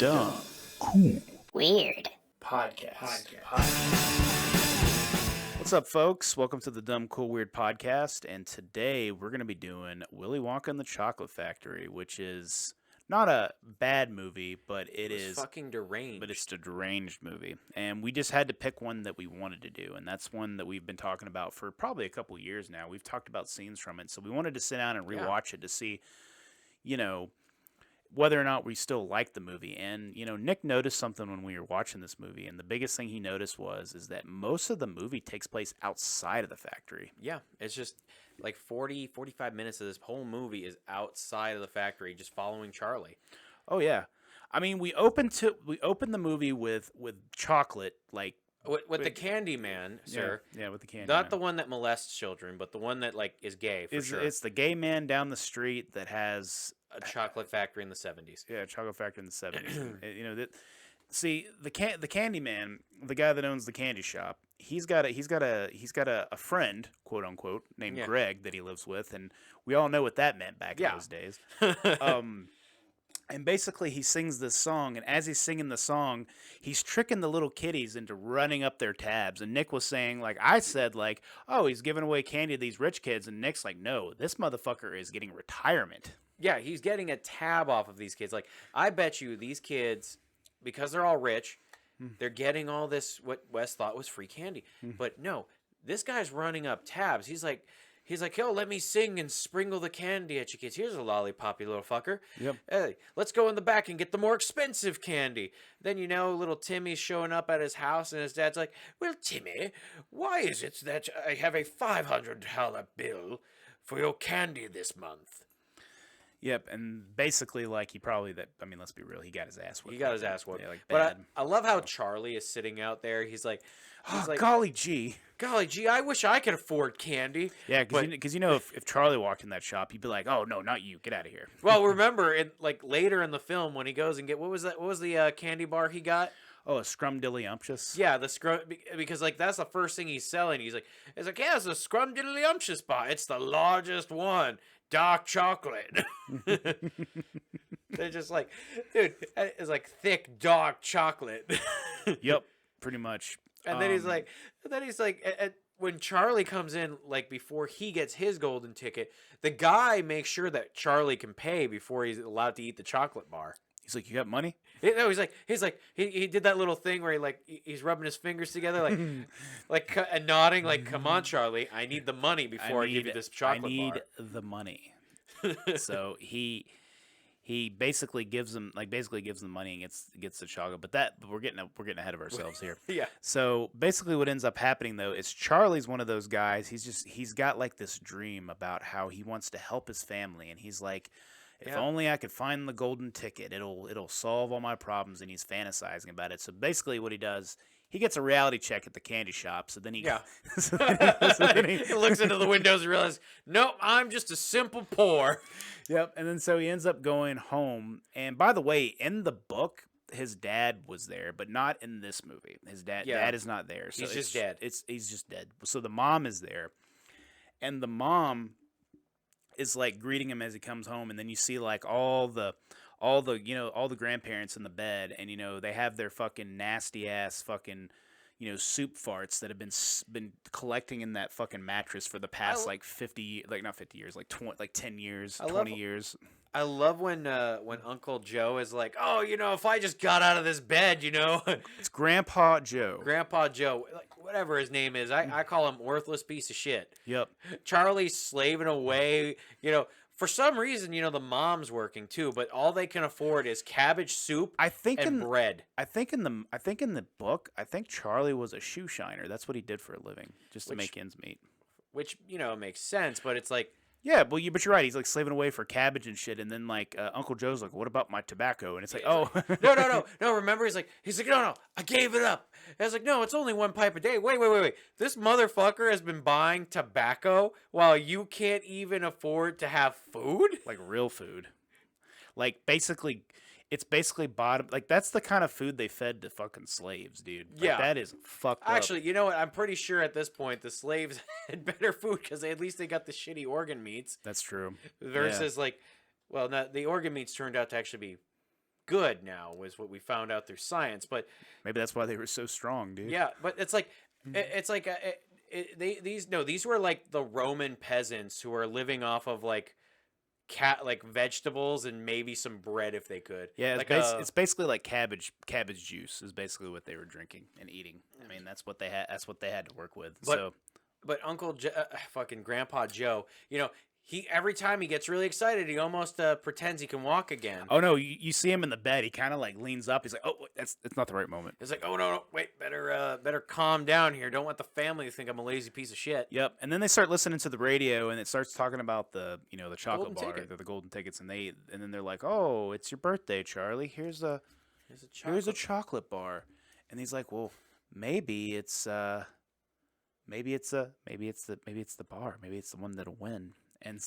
Dumb, cool, weird podcast. What's up, folks? Welcome to the Dumb, Cool, Weird podcast. And today we're going to be doing Willy Wonka and the Chocolate Factory, which is not a bad movie, but it is fucking deranged. But it's a deranged movie. And we just had to pick one that we wanted to do. And that's one that we've been talking about for probably a couple years now. We've talked about scenes from it. So we wanted to sit down and rewatch it to see, whether or not we still like the movie. And, Nick noticed something when we were watching this movie, and the biggest thing he noticed is that most of the movie takes place outside of the factory. Yeah, it's just like 45 minutes of this whole movie is outside of the factory, just following Charlie. Oh, yeah. I mean, we opened the movie with chocolate, like... With the candy man, sir. Yeah, with the candy man. Not the one that molests children, but the one that, is gay, for sure. It's the gay man down the street that has... a chocolate factory in the 70s. Yeah, a chocolate factory in the 70s. See, the candy man, the guy that owns the candy shop, he's got a friend, quote unquote, named Greg that he lives with, and we all know what that meant back in those days. And basically, he sings this song, and as he's singing the song, he's tricking the little kiddies into running up their tabs. And Nick was saying, I said, oh, he's giving away candy to these rich kids. And Nick's like, no, this motherfucker is getting retirement. Yeah, he's getting a tab off of these kids. I bet you these kids, because they're all rich, they're getting all this, what Wes thought was free candy. But no, this guy's running up tabs. He's like, yo, let me sing and sprinkle the candy at you kids. Here's a lollipop, you little fucker. Yep. Hey, let's go in the back and get the more expensive candy. Then, little Timmy's showing up at his house, and his dad's like, well, Timmy, why is it that I have a $500 bill for your candy this month? Yep, and basically, let's be real, he got his ass whooped. He got his ass whooped. Yeah, but I love how Charlie is sitting out there. He's like, golly gee, I wish I could afford candy. Yeah, because if Charlie walked in that shop, he'd be like, oh, no, not you. Get out of here. Well, remember, later in the film when he goes and what was the candy bar he got? Oh, a scrumdiddlyumptious? Yeah, the scrum, because that's the first thing he's selling. He's like, yeah, it's a scrumdiddlyumptious bar. It's the largest one. Dark chocolate. They're just like, dude, it's like thick dark chocolate. Yep, pretty much. And then he's like, when Charlie comes in, before he gets his golden ticket, the guy makes sure that Charlie can pay before he's allowed to eat the chocolate bar. He's like, you got money? No, he did that little thing where he's rubbing his fingers together, and nodding, come on, Charlie, I need the money before I give you this chocolate bar. I need the money. So he basically gives him the money and gets the chocolate. But we're getting ahead of ourselves here. Yeah. So basically, what ends up happening though is Charlie's one of those guys. He's got this dream about how he wants to help his family, and he's like, if only I could find the golden ticket, it'll solve all my problems, and he's fantasizing about it. So basically what he does, he gets a reality check at the candy shop, so then he he looks into the windows and realizes, nope, I'm just a simple poor. Yep, and then so he ends up going home, and by the way, in the book, his dad was there, but not in this movie. His dad is not there. So he's just dead. He's just dead. So the mom is there, and the mom is greeting him as he comes home, and then you see all the grandparents in the bed, and they have their fucking nasty ass fucking soup farts that have been collecting in that fucking mattress for the past 50, not 50 years, 10 years, 20 years. I love when Uncle Joe is like, oh, if I just got out of this bed, It's Grandpa Joe. Grandpa Joe, whatever his name is. I call him worthless piece of shit. Yep. Charlie's slaving away, For some reason, the mom's working too, but all they can afford is cabbage soup and bread. I think in the book, Charlie was a shoe shiner. That's what he did for a living, just to make ends meet. Which, makes sense, but it's like... Yeah, but you're right. He's slaving away for cabbage and shit, and then Uncle Joe's like, "What about my tobacco?" And it's like, "Oh, no." Remember, he's like, "No, I gave it up." I was like, "No, it's only one pipe a day." Wait. This motherfucker has been buying tobacco while you can't even afford to have food, real food, basically. It's basically bottom. That's the kind of food they fed to fucking slaves, dude. That is fucked up. Actually, you know what? I'm pretty sure at this point the slaves had better food because at least they got the shitty organ meats. That's true. Versus the organ meats turned out to actually be good now, was what we found out through science. But Maybe that's why they were so strong, dude. yeah, but it's like these were like the Roman peasants who were living off of like vegetables and maybe some bread if they could. Yeah, like it's basically like cabbage juice is basically what they were drinking and eating. I mean, that's what they had. That's what they had to work with. But fucking Grandpa Joe, he every time he gets really excited, he almost pretends he can walk again. Oh no, you see him in the bed. He kind of like leans up. He's like, "Oh, that's not the right moment." It's like, "Oh no, wait, better calm down here. Don't want the family to think I'm a lazy piece of shit." Yep. And then they start listening to the radio, and it starts talking about the chocolate Golden bar, ticket. the golden tickets, and then they're like, "Oh, it's your birthday, Charlie. Here's a chocolate bar," and he's like, "Well, maybe it's the bar. Maybe it's the one that'll win." And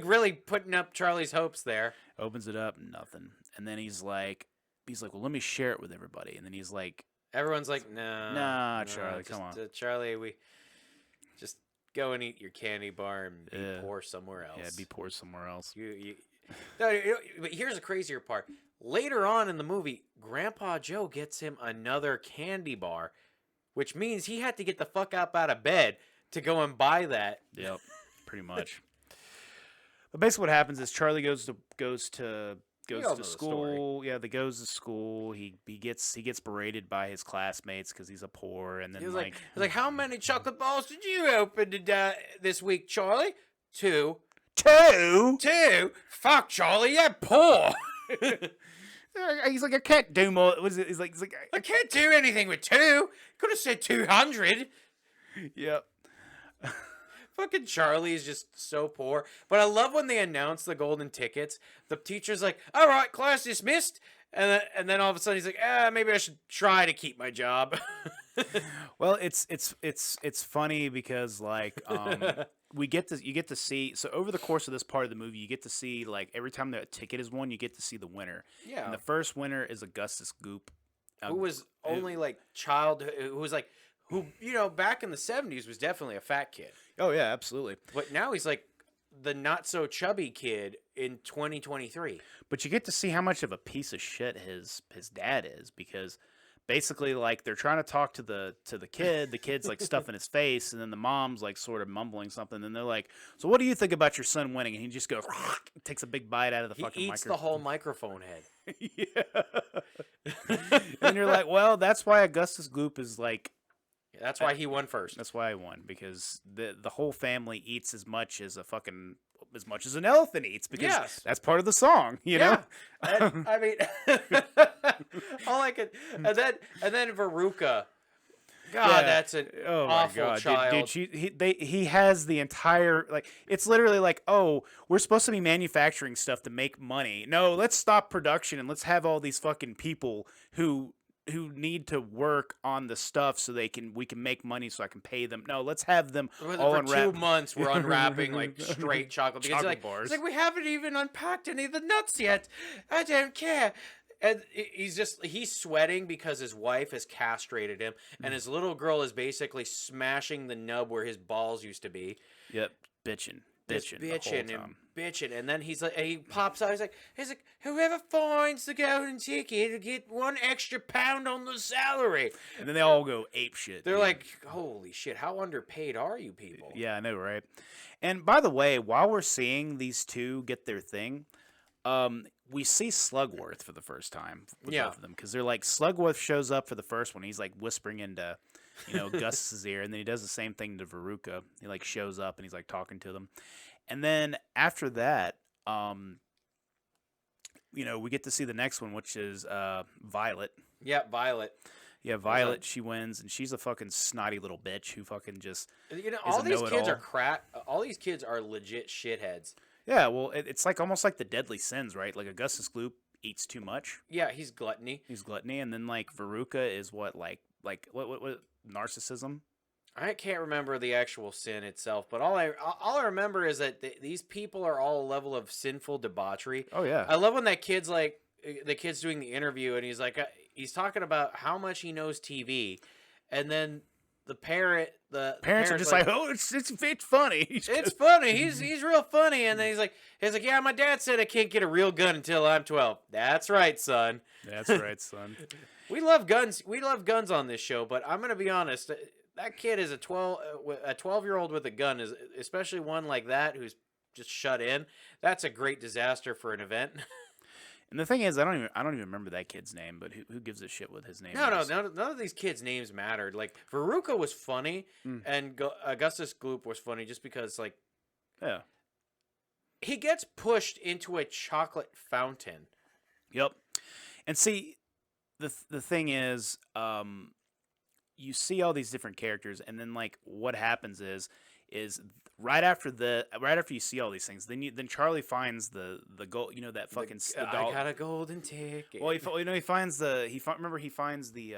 really putting up Charlie's hopes there. opens it up, nothing. And then he's like, "Well, let me share it with everybody." And then he's like, Everyone's like, no, Charlie, come on. Charlie, we just go and eat your candy bar and be poor somewhere else. Yeah, be poor somewhere else. No, but here's the crazier part. Later on in the movie, Grandpa Joe gets him another candy bar, which means he had to get the fuck up out of bed to go and buy that. Yep, pretty much. But basically, what happens is Charlie goes to school. Yeah, goes to school. He gets berated by his classmates because he's a poor. And then he's like, "How many chocolate balls did you open this week, Charlie?" Two. Fuck, Charlie, you're poor. He's like, "I can't do more." What is it? He's like, I can't do anything with two. Could have said 200. Yep. Fucking Charlie is just so poor. But I love when they announce the golden tickets. The teacher's like, "All right, class dismissed." And then all of a sudden he's like, maybe I should try to keep my job. Well, it's funny because like you get to see, so over the course of this part of the movie, you get to see like every time the ticket is won, you get to see the winner. Yeah. And the first winner is Augustus Goop, who was only like who back in the 70s was definitely a fat kid. Oh yeah, absolutely. But now he's like the not so chubby kid in 2023. But you get to see how much of a piece of shit his dad is, because basically like they're trying to talk to the kid, the kid's like stuffing his face, and then the mom's like sort of mumbling something, and they're like, "So what do you think about your son winning?" And he just goes takes a big bite out of the fucking microphone. He eats the whole microphone head. Yeah. And you're like, well, that's why Augustus Gloop is like, that's why he won first. That's why I won, because the whole family eats as much as an elephant eats, because that's part of the song, you know. I mean, all I could, and then Veruca. God, that's an awful child. Dude, he has the entire, like, it's literally like, oh, we're supposed to be manufacturing stuff to make money. No, let's stop production and let's have all these fucking people who need to work on the stuff so we can make money so I can pay them. No, let's have them all unwrap. For 2 months we're unwrapping like straight chocolate bars. It's like, we haven't even unpacked any of the nuts yet. I don't care. And he's sweating because his wife has castrated him, and his little girl is basically smashing the nub where his balls used to be. Yep, bitching, and then he's like, he pops out. He's like, whoever finds the golden ticket will get 1 extra pound on the salary. And then they all go ape shit. They're like, holy shit, how underpaid are you people? Yeah, I know, right? And by the way, while we're seeing these two get their thing, we see Slugworth for the first time with both of them, because they're like, Slugworth shows up for the first one. He's like whispering into Gus's ear, and then he does the same thing to Veruca. He like shows up and he's like talking to them. And then after that, we get to see the next one, which is Violet. Yeah, Violet. Yeah, Violet, she wins, and she's a fucking snotty little bitch who fucking just all these kids are crap. All these kids are legit shitheads. Yeah, well, it's like almost like the deadly sins, right? Like Augustus Gloop eats too much. Yeah, he's gluttony. And then like Veruca is what narcissism. I can't remember the actual sin itself, but all I remember is that these people are all a level of sinful debauchery. Oh yeah, I love when the kid's doing the interview, and he's like, he's talking about how much he knows TV, and then the parent, the Parents are parent's just like, oh, it's funny. it's funny. He's real funny. And then he's like, yeah, my dad said I can't get a real gun until I'm 12. That's right, son. That's right, son. We love guns. We love guns on this show, but I'm gonna be honest. That kid is a 12-year-old with a gun, is especially one like that who's just shut in. That's a great disaster for an event. And the thing is, I don't even remember that kid's name, but who gives a shit what his name No, is? none of these kids' names mattered. Like Veruca was funny, and Augustus Gloop was funny just because like Yeah. he gets pushed into a chocolate fountain. Yep. And see, the thing is, you see all these different characters, and then like what happens is right after you see all these things, then Charlie finds the gold, that fucking the I got a golden ticket. Well, he finds the he finds the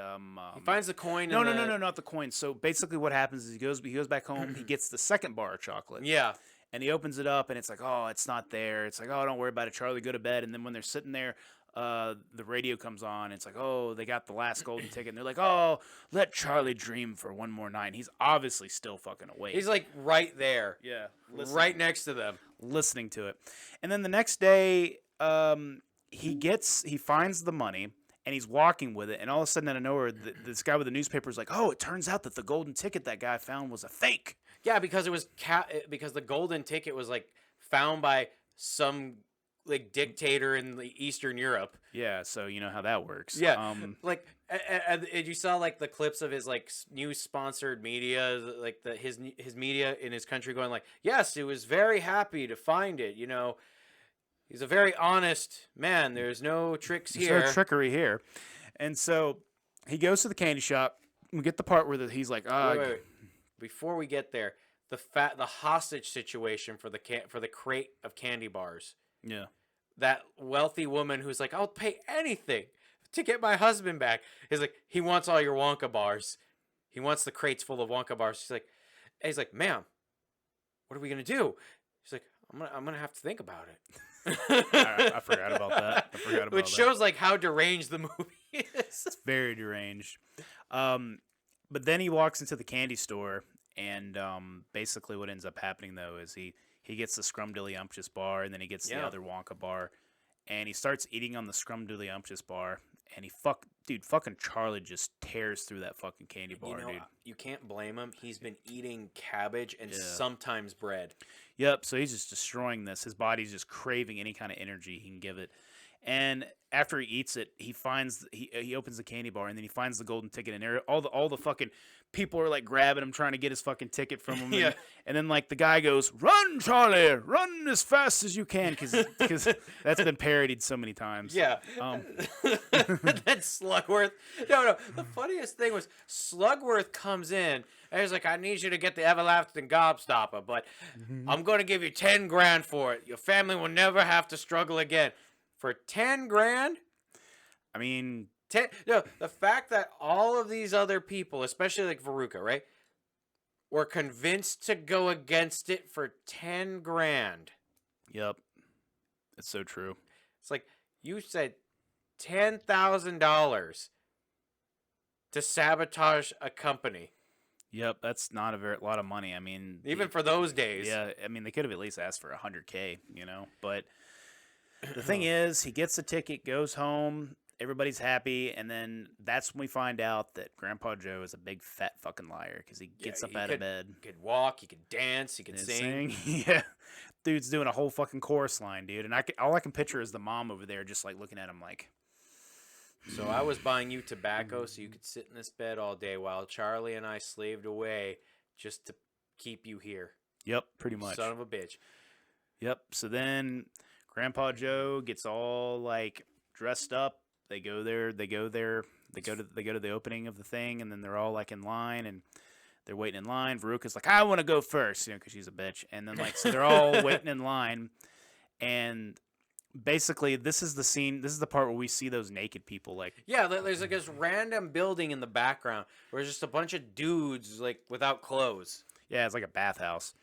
he finds the coin. No, not the coin. So basically, what happens is he goes back home. He gets the second bar of chocolate. Yeah. And he opens it up, and it's like, oh, it's not there. It's like, oh, don't worry about it, Charlie. Go to bed. And then when they're sitting there, the radio comes on. It's like, oh, they got the last golden ticket. And they're like, oh, let Charlie dream for one more night. And he's obviously still fucking awake. He's like right there. Yeah. Right next to them. Listening to it. And then the next day, he finds the money, and he's walking with it. And all of a sudden, out of nowhere, this guy with the newspaper is like, oh, it turns out that the golden ticket that guy found was a fake. Yeah, because it was because the golden ticket was like found by some like dictator in Eastern Europe. Yeah, so you know how that works. Yeah, like and you saw like the clips of his like news sponsored media, like his media in his country going like, yes, he was very happy to find it. He's a very honest man. There's no tricks here. There's no trickery here. And so he goes to the candy shop. We get the part where he's like, wait. Before we get there, the hostage situation for the crate of candy bars. Yeah. That wealthy woman who's like, I'll pay anything to get my husband back. He's like, he wants all your Wonka bars. He wants the crates full of Wonka bars. He's like, ma'am, what are we gonna do? She's like, I'm gonna have to think about it. I forgot about that. Which shows like how deranged the movie is. It's very deranged. But then he walks into the candy store, and basically what ends up happening though is he gets the scrumdiddlyumptious bar, and then he gets the other Wonka bar, and he starts eating on the scrumdiddlyumptious bar, and fucking Charlie just tears through that fucking candy bar, dude. You can't blame him. He's been eating cabbage and sometimes bread. Yep, so he's just destroying this. His body's just craving any kind of energy he can give it. And after he eats it, he opens the candy bar, and then he finds the golden ticket, and all the fucking people are like grabbing him, trying to get his fucking ticket from him. Yeah. And then like the guy goes, "Run, Charlie, run as fast as you can," because that's been parodied so many times. Yeah. Then Slugworth. No. The funniest thing was Slugworth comes in and he's like, I need you to get the everlasting gobstopper, but I'm going to give you 10 grand for it. Your family will never have to struggle again. For 10 grand? I mean, the fact that all of these other people, especially like Veruca, right, were convinced to go against it for 10 grand. Yep. It's so true. It's like you said $10,000 to sabotage a company. Yep, that's not a lot of money. I mean, even for those days. Yeah, I mean, they could have at least asked for $100K, but the thing is, he gets the ticket, goes home, everybody's happy, and then that's when we find out that Grandpa Joe is a big fat fucking liar because he gets up out of bed. He could walk, he could dance, he could sing. Yeah, dude's doing a whole fucking chorus line, dude. And all I can picture is the mom over there just like looking at him like. So I was buying you tobacco so you could sit in this bed all day while Charlie and I slaved away just to keep you here. Yep, pretty much. Son of a bitch. Yep. So then Grandpa Joe gets all like dressed up. They go there. They go to the opening of the thing, and then they're all like in line, and they're waiting in line. Veruca's like, I want to go first, because she's a bitch. And then like, so they're all waiting in line, and basically this is the scene. This is the part where we see those naked people. Like, yeah, there's like this random building in the background where there's just a bunch of dudes like without clothes. Yeah, it's like a bathhouse.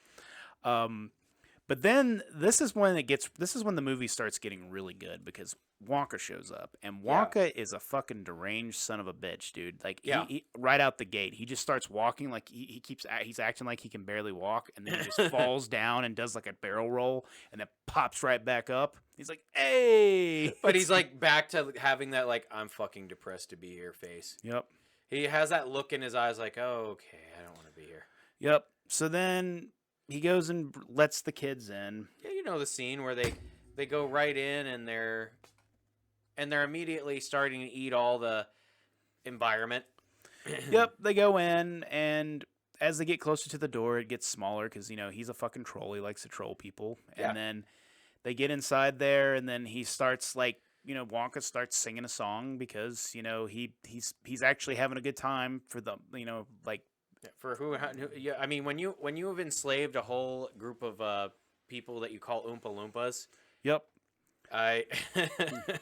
But then this is when the movie starts getting really good because Wonka shows up, and Yeah. Wonka is a fucking deranged son of a bitch, dude. Like Yeah. he right out the gate, he just starts walking like he's acting like he can barely walk, and then he just falls down and does like a barrel roll, and then pops right back up. He's like, "Hey!" But he's like back to having that like I'm fucking depressed to be here face. Yep. He has that look in his eyes like, oh, okay, I don't want to be here. Yep. So then he goes and lets the kids in. Yeah, you know the scene where they go right in and they're immediately starting to eat all the environment. Yep, they go in, and as they get closer to the door, it gets smaller because he's a fucking troll. He likes to troll people, and Yeah. then they get inside there, and then he starts Wonka starts singing a song because he's actually having a good time for the like. For who? Yeah, I mean, when you have enslaved a whole group of people that you call Oompa Loompas, Yep. I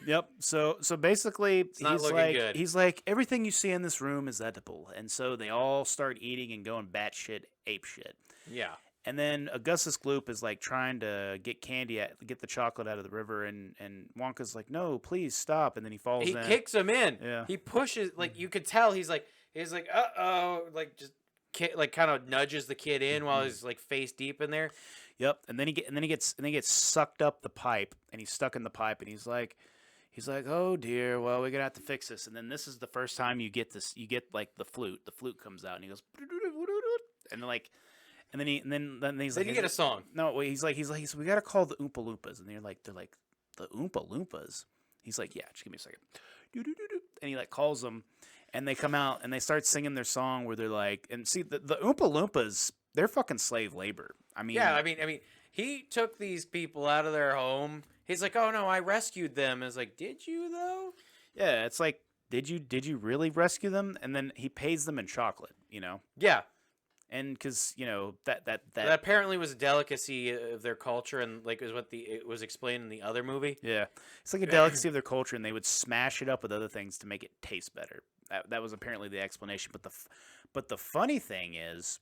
Yep. So basically, not looking good. he's like, everything you see in this room is edible, and so they all start eating and going batshit ape shit. Yeah. And then Augustus Gloop is like trying to get get the chocolate out of the river, and Wonka's like, no, please stop. And then he falls He in. kicks him in. Yeah. He pushes, like you could tell he's like uh-oh, like just like kind of nudges the kid in while he's like face deep in there. Yep. And then he gets sucked up the pipe, and he's stuck in the pipe, and he's like, oh dear, well, we're gonna have to fix this. And then this is the first time you get like the flute. The flute comes out, and he goes, and then he's Then like, you get a song. no, wait, he's like, we gotta call the Oompa Loompas, and they're like, the Oompa Loompas. He's like, yeah, just give me a second. And he like calls them, and they come out and they start singing their song where they're like, and see the Oompa Loompas, they're fucking slave labor. I mean, Yeah, I mean, he took these people out of their home. He's like, oh no, I rescued them. It's like, did you though? yeah, it's like, did you really rescue them? And then he pays them in chocolate, Yeah. and because That apparently was a delicacy of their culture, and like is what it was explained in the other movie. yeah, it's like a delicacy of their culture, and they would smash it up with other things to make it taste better. That was apparently the explanation. But the funny thing is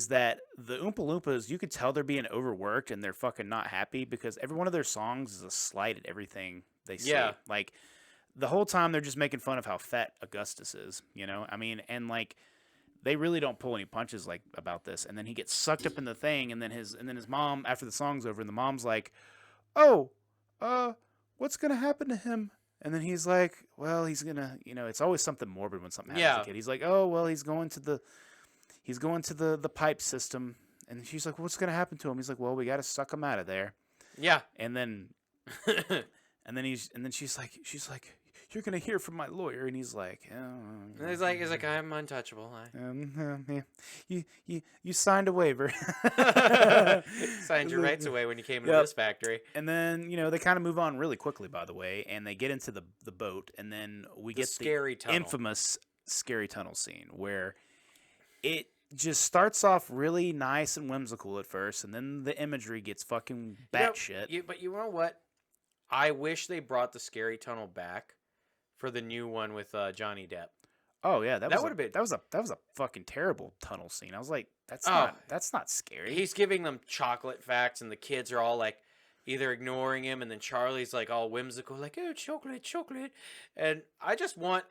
that the Oompa Loompas, you could tell they're being overworked and they're fucking not happy because every one of their songs is a slight at everything they say. Yeah. Like the whole time they're just making fun of how fat Augustus is. I mean, and like. They really don't pull any punches like about this, and then he gets sucked up in the thing, and then his mom, after the song's over, and the mom's like, "Oh, what's gonna happen to him?" And then he's like, "Well, he's gonna, it's always something morbid when something happens to a kid." He's like, "Oh, well, he's going to the pipe system," and she's like, "What's gonna happen to him?" He's like, "Well, we gotta suck him out of there." Yeah. And then, and then she's like. You're gonna hear from my lawyer, and he's like, oh. He's like, I'm untouchable. Yeah. You signed a waiver. Signed your rights away when you came into this factory. And then they kind of move on really quickly, by the way, and they get into the boat, and then we get scary the tunnel. infamous scary tunnel scene where it just starts off really nice and whimsical at first, and then the imagery gets fucking batshit. But you know what? I wish they brought the scary tunnel back for the new one with Johnny Depp. Oh yeah, that would have been. That was a fucking terrible tunnel scene. I was like, that's not scary. He's giving them chocolate facts, and the kids are all like either ignoring him, and then Charlie's like all whimsical, like, oh, chocolate, and I just want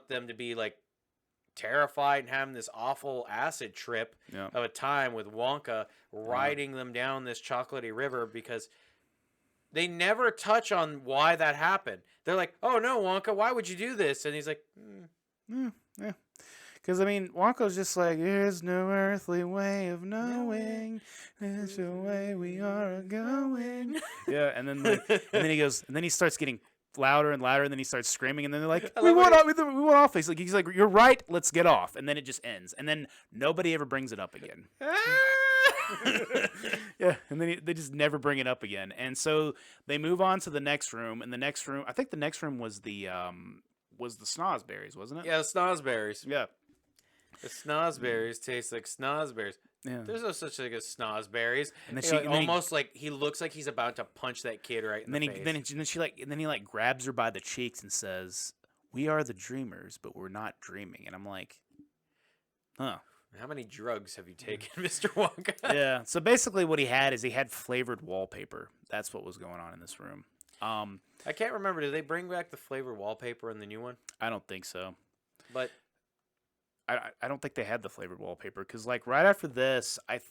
them to be like terrified and having this awful acid trip of a time with Wonka riding them down this chocolatey river because. They never touch on why that happened. They're like, "Oh no, Wonka, why would you do this?" And he's like, Yeah. Because I mean, Wonka's just like, "There's no earthly way of knowing which way we are going." Yeah, and then he goes, and then he starts getting louder and louder, and then he starts screaming, and then they're like, "We went off." He's like, "You're right. Let's get off." And then it just ends, and then nobody ever brings it up again. Yeah, and then they just never bring it up again, and so they move on to the next room. And the next room, I think the next room was the snozberries, wasn't it? Yeah, the snozberries. Yeah, the snozberries taste like snozberries. Yeah. There's no such thing as snozberries. And then he looks like he's about to punch that kid right in the face. Then he grabs her by the cheeks and says, "We are the dreamers, but we're not dreaming." And I'm like, huh. How many drugs have you taken, Mr. Wonka? Yeah. So basically, what he had is he had flavored wallpaper. That's what was going on in this room. I can't remember. Did they bring back the flavored wallpaper in the new one? I don't think so. But I don't think they had the flavored wallpaper because like right after this, I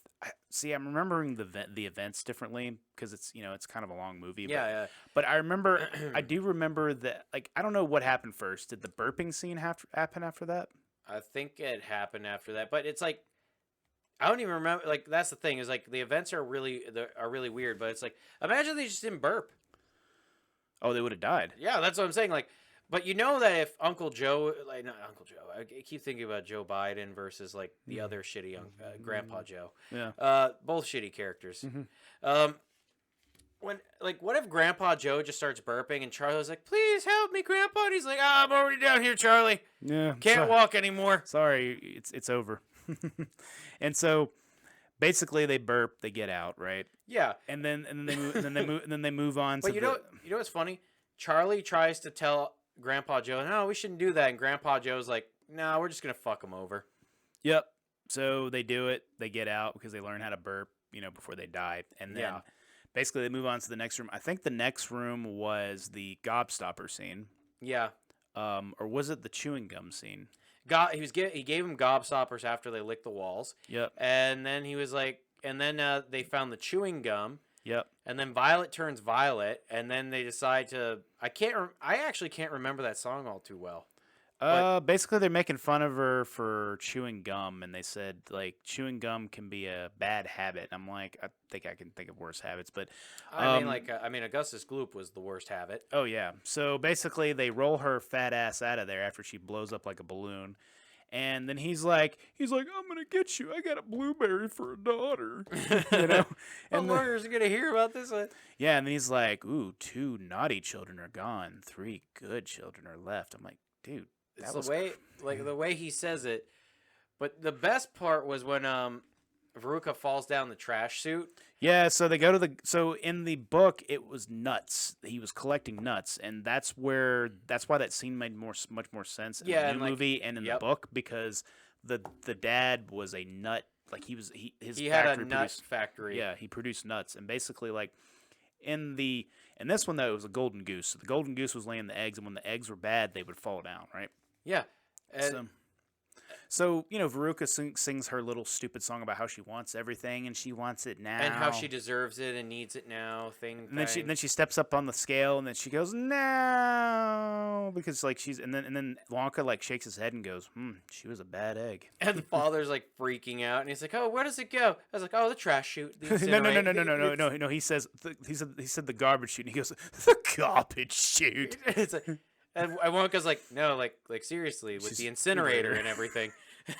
see I'm remembering the events differently because it's it's kind of a long movie. yeah, But I remember I do remember that like I don't know what happened first. Did the burping scene happen after that? I think it happened after that. But it's like I don't even remember. Like that's the thing is like the events are really weird. But it's like imagine they just didn't burp. Oh, they would have died. Yeah, that's what I'm saying. Like, but you know that if Uncle Joe, like not Uncle Joe, I keep thinking about Joe Biden versus like the other shitty Grandpa Joe. Yeah. Both shitty characters. Mm-hmm. When like, what if Grandpa Joe just starts burping and Charlie's like, "Please help me, Grandpa," and he's like, "I'm already down here, Charlie. Yeah. Can't walk anymore." Sorry, it's over. And so basically they burp, they get out, right? Yeah. And then they move on. But you know what's funny? Charlie tries to tell Grandpa Joe, "No, we shouldn't do that," and Grandpa Joe's like, "No, we're just gonna fuck him over." Yep. So they do it. They get out because they learn how to burp, before they die. And then basically they move on to the next room. I think the next room was the gobstopper scene. Yeah. Or was it the chewing gum scene? He gave him gobstoppers after they licked the walls. Yep. And then he was like, and then they found the chewing gum. Yep. And then Violet turns violet, and then they decide to. I actually can't remember that song all too well. Basically they're making fun of her for chewing gum, and they said like chewing gum can be a bad habit. I'm like, I think I can think of worse habits, but I mean, Augustus Gloop was the worst habit. Oh yeah. So basically they roll her fat ass out of there after she blows up like a balloon. And then he's like, I'm gonna get you. I got a blueberry for a daughter, And lawyers are gonna hear about this. Yeah, and then he's like, ooh, 2 naughty children are gone, 3 good children are left. I'm like, dude, that was the way he says it. But the best part was when Veruca falls down the trash chute. Yeah, so they go to so in the book it was nuts. He was collecting nuts, and that's why that scene made much more sense in the new movie and in the book because the dad was a nut, like he had a nut factory. Yeah, he produced nuts, and basically like in this one though it was a golden goose. So the golden goose was laying the eggs, and when the eggs were bad, they would fall down, right? Yeah. So Veruca sings her little stupid song about how she wants everything and she wants it now, and how she deserves it and needs it now. And then she steps up on the scale and then she goes no because like and then Wonka like shakes his head and goes, she was a bad egg. And the father's like freaking out and he's like, oh, where does it go? I was like, oh, the trash chute. No. He said the garbage chute. And he goes, the garbage chute. It's like. And Wonka's like, no, like seriously, with the incinerator and everything.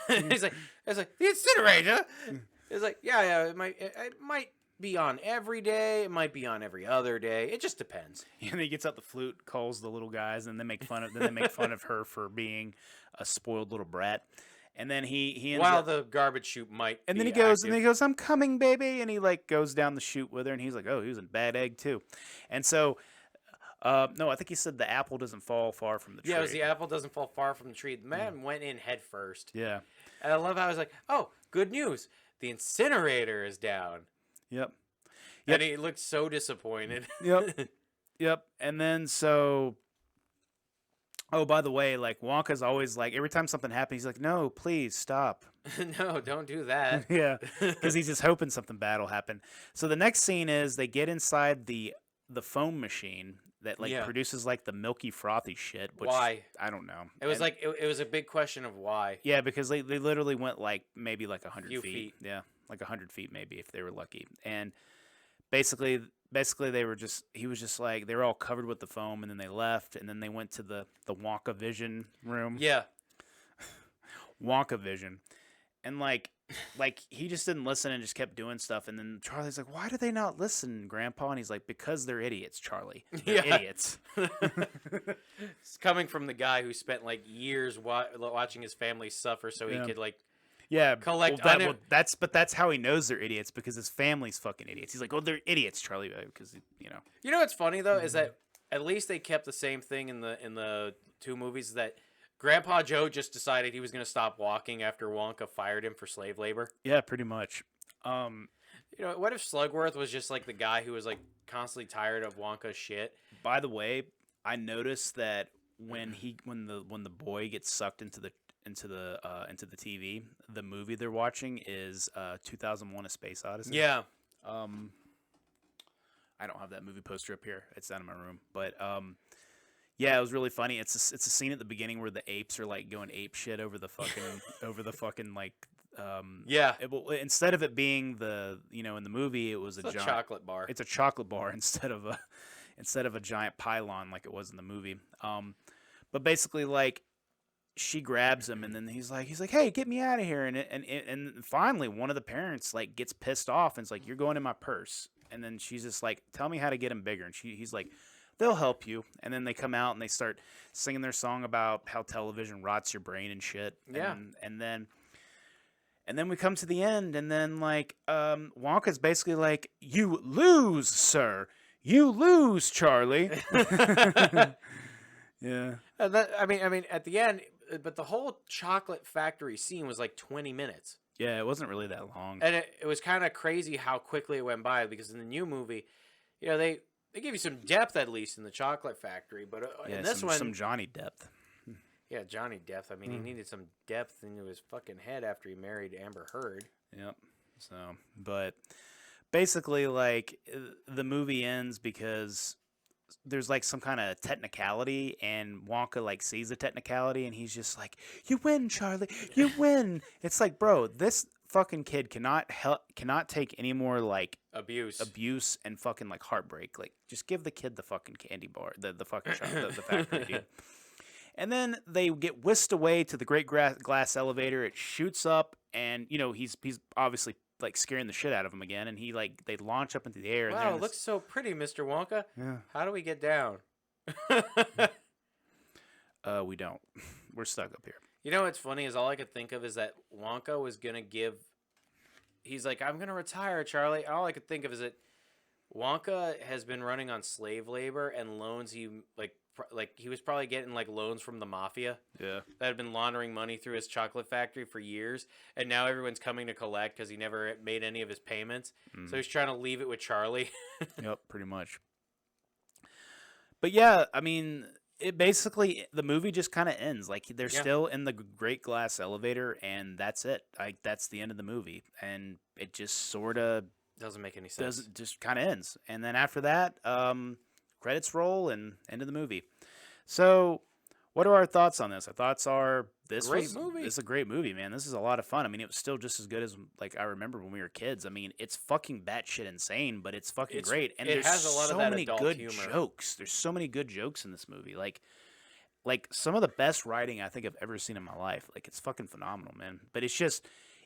He's like, the incinerator. It's like, yeah, it might be on every day. It might be on every other day. It just depends. And he gets out the flute, calls the little guys, and they make fun of her for being a spoiled little brat. And then he ends up, the garbage chute might. And then he goes, I'm coming, baby. And he like goes down the chute with her, and he's like, oh, he was a bad egg too. And so. No, I think he said the apple doesn't fall far from the tree. Yeah, it was the apple doesn't fall far from the tree. The man went in head first. Yeah. And I love how I was like, oh, good news. The incinerator is down. Yep. And he looked so disappointed. Yep. And then so... Oh, by the way, like, Wonka's always like, every time something happens, he's like, no, please, stop. No, don't do that. Yeah, because he's just hoping something bad will happen. So the next scene is they get inside the foam machine that like produces like the milky frothy shit. Which, why? I don't know. It was it was a big question of why. Yeah, because they literally went like maybe like 100 feet. Yeah, like 100 feet maybe if they were lucky. And basically they were he was just like they were all covered with the foam, and then they left, and then they went to the Wonka Vision room. Yeah, Wonka Vision, and like he just didn't listen and just kept doing stuff. And then Charlie's like, why do they not listen, Grandpa? And he's like, because they're idiots, Charlie. They're idiots. It's coming from the guy who spent like years watching his family suffer so he could like collect. Well, that's how he knows they're idiots, because his family's fucking idiots. He's like, oh, they're idiots, Charlie, because You know what's funny though is that at least they kept the same thing in the 2 movies, that Grandpa Joe just decided he was going to stop walking after Wonka fired him for slave labor. Yeah, pretty much. What if Slugworth was just like the guy who was like constantly tired of Wonka's shit? By the way, I noticed that when the boy gets sucked into the TV, the movie they're watching is 2001: A Space Odyssey. Yeah. I don't have that movie poster up here. It's down in my room. But yeah, it was really funny. It's a scene at the beginning where the apes are like going ape shit over the fucking like Yeah. instead of it being in the movie it was It's a chocolate bar. It's a chocolate bar instead of a giant pylon like it was in the movie. But basically like she grabs him and then he's like, "Hey, get me out of here!" And finally one of the parents like gets pissed off and is like, "You're going in my purse." And then she's just like, "Tell me how to get him bigger." And he's like, "They'll help you." And then they come out and they start singing their song about how television rots your brain and shit. Yeah. And then we come to the end, and then like Wonka's basically like, "You lose, sir. You lose, Charlie." Yeah. I mean, at the end, but the whole chocolate factory scene was like 20 minutes. Yeah, it wasn't really that long. And it was kind of crazy how quickly it went by because in the new movie, they give you some depth at least in the chocolate factory, but in this one, some Johnny depth. Yeah, Johnny Depp. I mean, he needed some depth into his fucking head after he married Amber Heard. Yep. So, but basically, like, the movie ends because there's like some kind of technicality, and Wonka like sees the technicality, and he's just like, "You win, Charlie. You win." It's like, bro, this fucking kid cannot take any more like abuse and fucking like heartbreak. Like, just give the kid the fucking candy bar, the fucking the factory, dude. And then they get whisked away to the great glass elevator. It shoots up, and he's obviously like scaring the shit out of him again. And they launch up into the air. Wow, it looks so pretty, Mr. Wonka. Yeah. How do we get down? We don't. We're stuck up here. You know what's funny is all I could think of is that Wonka was gonna give. He's like, "I'm gonna retire, Charlie." All I could think of is that Wonka has been running on slave labor and loans. He was probably getting like loans from the mafia. Yeah. That had been laundering money through his chocolate factory for years, and now everyone's coming to collect because he never made any of his payments. So he's trying to leave it with Charlie. Yep, pretty much. But yeah, I mean, it basically the movie just kind of ends like they're still in the great glass elevator, and that's it. Like that's the end of the movie, and it just sort of doesn't make any sense. Just kind of ends, and then after that, credits roll and end of the movie. So, what are our thoughts on this? Our thoughts are this is a great movie, man. This is a lot of fun. I mean, it was still just as good as like I remember when we were kids. I mean, it's fucking batshit insane, but it's fucking great. And it has a lot of that many adult good humor. jokes. There's so many good jokes in this movie. Like some of the best writing I think I've ever seen in my life. Like it's fucking phenomenal, man. But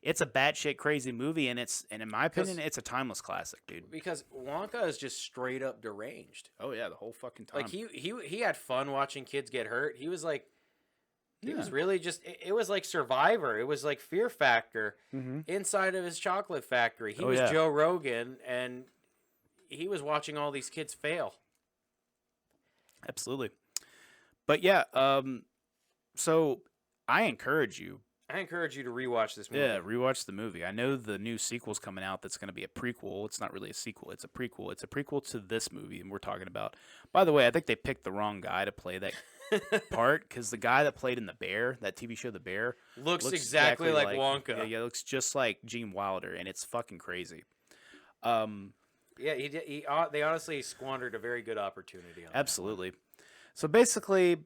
it's a batshit crazy movie, and in my opinion, it's a timeless classic, dude. Because Wonka is just straight up deranged. Oh yeah, the whole fucking time. Like he had fun watching kids get hurt. He was like, he was really just. It was like Survivor. It was like Fear Factor inside of his chocolate factory. He was Joe Rogan, and he was watching all these kids fail. Absolutely, but yeah. So I encourage you to rewatch this movie. Yeah, rewatch the movie. I know the new sequel's coming out that's going to be a prequel. It's not really a sequel. It's a prequel. It's a prequel to this movie we're talking about. By the way, I think they picked the wrong guy to play that part because the guy that played in The Bear, that TV show The Bear, looks exactly like Wonka. Yeah, looks just like Gene Wilder, and it's fucking crazy. Yeah, they honestly squandered a very good opportunity on Absolutely. So basically,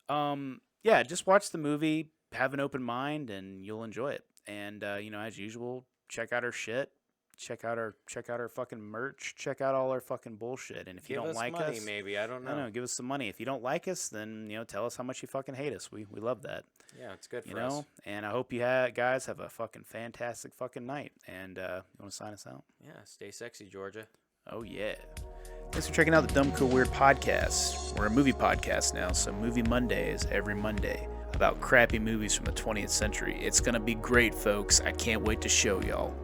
just watch the movie. Have an open mind and you'll enjoy it. And as usual, check out our shit, check out our fucking merch, check out all our fucking bullshit. And if you don't like us, maybe I don't know. Give us some money. If you don't like us, then tell us how much you fucking hate us. We love that. Yeah, it's good for us. And I hope you guys have a fucking fantastic fucking night. And you want to sign us out? Yeah, stay sexy, Georgia. Oh yeah. Thanks for checking out the Dumb Cool Weird podcast. We're a movie podcast now, so Movie Monday is every Monday. About crappy movies from the 20th century. It's going to be great, folks. I can't wait to show y'all.